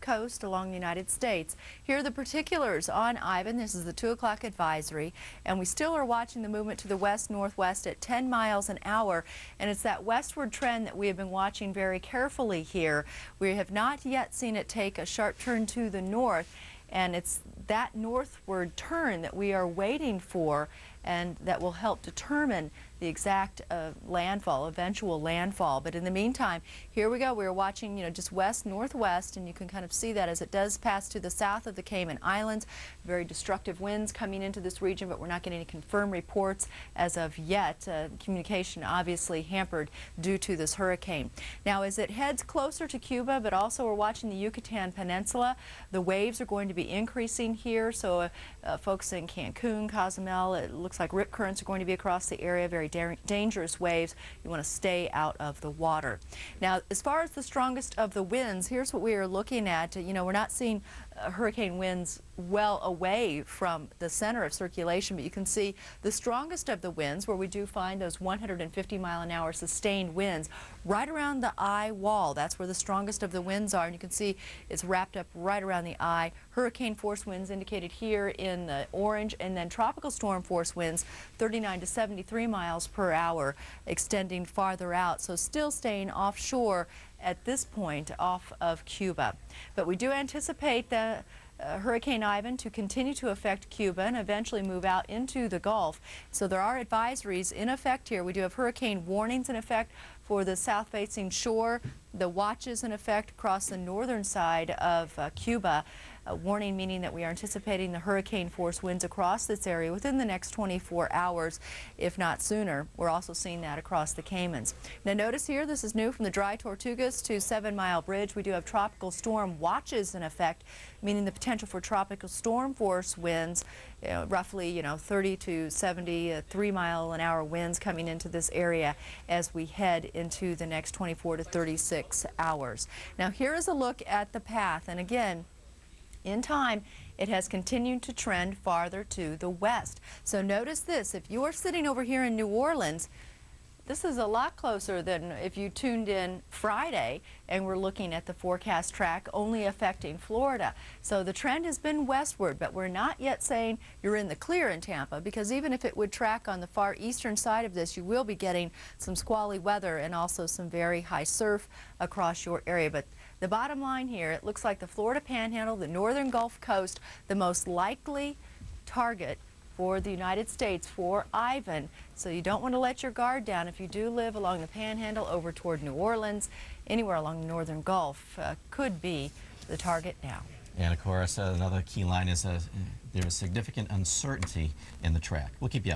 coast along the United States. Here are the particulars on Ivan. This is the 2 o'clock advisory, and we still are watching the movement to the west-northwest at 10 miles an hour, and it's that westward trend that we have been watching very carefully here. We have not yet seen it take a sharp turn to the north, and it's that northward turn that we are waiting for, and that will help determine the exact landfall, eventual landfall. But in the meantime, here we go. We're watching, just west-northwest, and you can kind of see that as it does pass to the south of the Cayman Islands. Very destructive winds coming into this region, but we're not getting any confirmed reports as of yet. Communication obviously hampered due to this hurricane. Now, as it heads closer to Cuba, but also we're watching the Yucatan Peninsula, the waves are going to be increasing here. So folks in Cancun, Cozumel, it looks like rip currents are going to be across the area, very dangerous waves. You want to stay out of the water. Now, as far as the strongest of the winds, here's what we are looking at. We're not seeing hurricane winds well away from the center of circulation, but you can see the strongest of the winds, where we do find those 150-mile-an-hour sustained winds right around the eye wall. That's where the strongest of the winds are, and you can see it's wrapped up right around the eye. Hurricane force winds indicated here in the orange, and then tropical storm force winds 39 to 73 miles per hour, extending farther out, so still staying offshore at this point off of Cuba. But we do anticipate the Hurricane Ivan to continue to affect Cuba and eventually move out into the Gulf. So there are advisories in effect here. We do have hurricane warnings in effect for the south-facing shore, the watches in effect across the northern side of Cuba. A warning meaning that we are anticipating the hurricane force winds across this area within the next 24 hours, if not sooner. We're also seeing that across the Caymans. Now notice here, this is new from the Dry Tortugas to 7 Mile Bridge. We do have tropical storm watches in effect, meaning the potential for tropical storm force winds, roughly 30 to 70, 3-mile-an-hour winds coming into this area as we head into the next 24 to 36 hours. Now here is a look at the path, and again, in time, it has continued to trend farther to the west. So notice this, if you are sitting over here in New Orleans, this is a lot closer than if you tuned in Friday and we're looking at the forecast track only affecting Florida. So the trend has been westward, but we're not yet saying you're in the clear in Tampa, because even if it would track on the far eastern side of this, you will be getting some squally weather and also some very high surf across your area. But the bottom line here, it looks like the Florida Panhandle, the northern Gulf Coast, the most likely target for the United States for Ivan. So you don't want to let your guard down if you do live along the Panhandle over toward New Orleans. Anywhere along the northern Gulf could be the target now. And of course, another key line is there is significant uncertainty in the track. We'll keep you up.